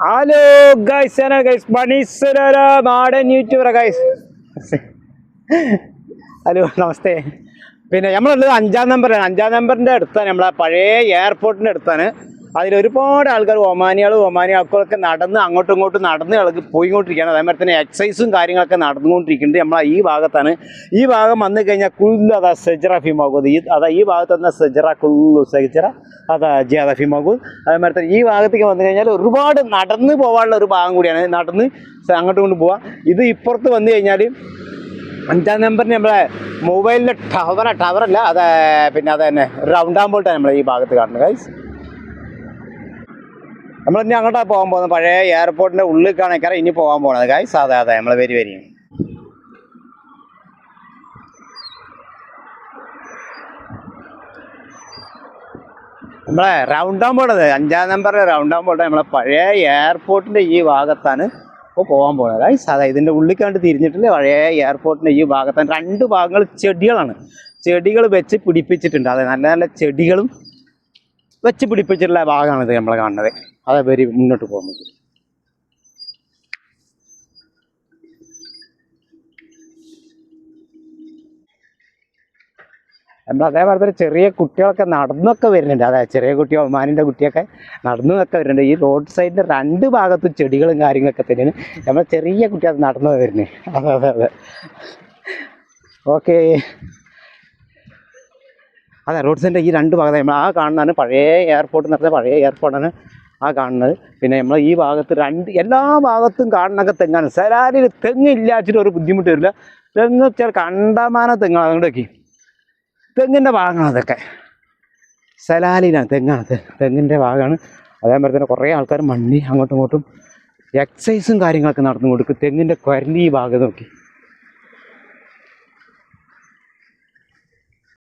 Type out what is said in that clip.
Hello guys, മണീശ്വര നാടൻ YouTuber guys. Hello, നമസ്തേ. പിന്നെ നമ്മളുള്ളത് 5-ാം നമ്പറാണ്. 5-ാം നമ്പറിൻ്റെ അടുത്താണ്, നമ്മളെ പഴയ എയർപോർട്ടിൻ്റെ അടുത്താണ്. അതിലൊരുപാട് ആൾക്കാർ ഒമാനികൾക്കൊക്കെ നടന്ന് അങ്ങോട്ടും ഇങ്ങോട്ടും നടന്ന് പോയിക്കൊണ്ടിരിക്കുകയാണ്. അതേമാതിരി തന്നെ എക്സസൈസും കാര്യങ്ങളൊക്കെ നടന്നുകൊണ്ടിരിക്കുന്നുണ്ട്. നമ്മളെ ഈ ഭാഗത്താണ്. ഈ ഭാഗം വന്നു കഴിഞ്ഞാൽ കുല്ലു അതാ സെജറ ഫിമാകും. ഈ ഭാഗത്ത് വന്ന സെജറ കുല്ലു സെജറ അതാ ജിയാദ ഫിമാകും. അതേമാതിരി തന്നെ ഈ ഭാഗത്തേക്ക് വന്നു കഴിഞ്ഞാൽ ഒരുപാട് നടന്ന് പോകാനുള്ള ഒരു ഭാഗം കൂടിയാണ്. നടന്ന് അങ്ങോട്ടും കൊണ്ട് പോവാം. ഇത് ഇപ്പുറത്ത് വന്നു കഴിഞ്ഞാൽ 5-ാം നമ്പറിന് നമ്മളെ മൊബൈലിൻ്റെ ടവറല്ല, അത് പിന്നെ അത് തന്നെ റൗണ്ട് ആകുമ്പോഴാണ് നമ്മൾ ഈ ഭാഗത്ത് കാണുന്നത് ഗൈസ്. നമ്മളിനി അങ്ങോട്ടാണ് പോകാൻ പോകുന്നത്. പഴയ എയർപോർട്ടിൻ്റെ ഉള്ളിൽ കാണിക്കാറ് ഇനി പോകാൻ പോകുന്നത് ഗൈസ്. അതെ നമ്മൾ വരി നമ്മളെ റൗണ്ട് ആകുമ്പോഴത് 5-ാം നമ്പറിൽ റൗണ്ട് ആകുമ്പോഴാണ് നമ്മളെ പഴയ എയർപോർട്ടിൻ്റെ ഈ ഭാഗത്താണ് ഇപ്പോൾ പോകാൻ പോകുന്നത് ഗൈസ്. ഇതിൻ്റെ ഉള്ളിൽ കണ്ട് തിരിഞ്ഞിട്ടില്ല. പഴയ എയർപോർട്ടിൻ്റെ ഈ ഭാഗത്താണ് 2 ഭാഗങ്ങൾ ചെടികളാണ്. ചെടികൾ വെച്ച് പിടിപ്പിച്ചിട്ടുണ്ട്. അതെ, നല്ല നല്ല ചെടികളും വെച്ച് പിടിപ്പിച്ചിട്ടുള്ള ഭാഗമാണിത് നമ്മൾ കാണുന്നത്. അതെ, വരി മുന്നോട്ട് പോകുന്നത്. നമ്മൾ അതേപോലെ തന്നെ ചെറിയ കുട്ടികളൊക്കെ നടന്നൊക്കെ വരുന്നുണ്ട്. അതെ, ചെറിയ കുട്ടികൾ, ഒമാനിൻ്റെ കുട്ടിയൊക്കെ നടന്നൊക്കെ വരുന്നുണ്ട്. ഈ റോഡ് സൈഡിൻ്റെ 2 ഭാഗത്തും ചെടികളും കാര്യങ്ങളൊക്കെ തന്നെയാണ്. നമ്മൾ ചെറിയ കുട്ടികൾ നടന്നു വരുന്നത്. അതെ ഓക്കെ. അതെ, റോഡ് സൈഡിൻ്റെ ഈ 2 ഭാഗത്ത് നമ്മൾ കാണുന്നതാണ് പഴയ എയർപോർട്ട് എന്ന് പറഞ്ഞാൽ പഴയ എയർപോർട്ടാണ് കാണുന്നത്. പിന്നെ നമ്മൾ ഈ ഭാഗത്ത് എല്ലാ ഭാഗത്തും കാണുന്നൊക്കെ തെങ്ങാണ്. സലാലിൽ തെങ്ങില്ലാച്ചിട്ട് ഒരു ബുദ്ധിമുട്ട് വരില്ല. തെങ്ങ് വെച്ചാൽ കണ്ടമാന തെങ്ങാണ്. അതുകൊണ്ടൊക്കെ തെങ്ങിൻ്റെ ഭാഗമാണ് അതൊക്കെ. സലാലിലാണ് തെങ്ങിൻ്റെ ഭാഗമാണ്. അതേപോലെ തന്നെ കുറേ ആൾക്കാർ മണ്ണി അങ്ങോട്ടും ഇങ്ങോട്ടും എക്സസൈസും കാര്യങ്ങളൊക്കെ നടന്നു കൊടുക്കും. തെങ്ങിൻ്റെ കുരലി ഈ ഭാഗം നോക്കി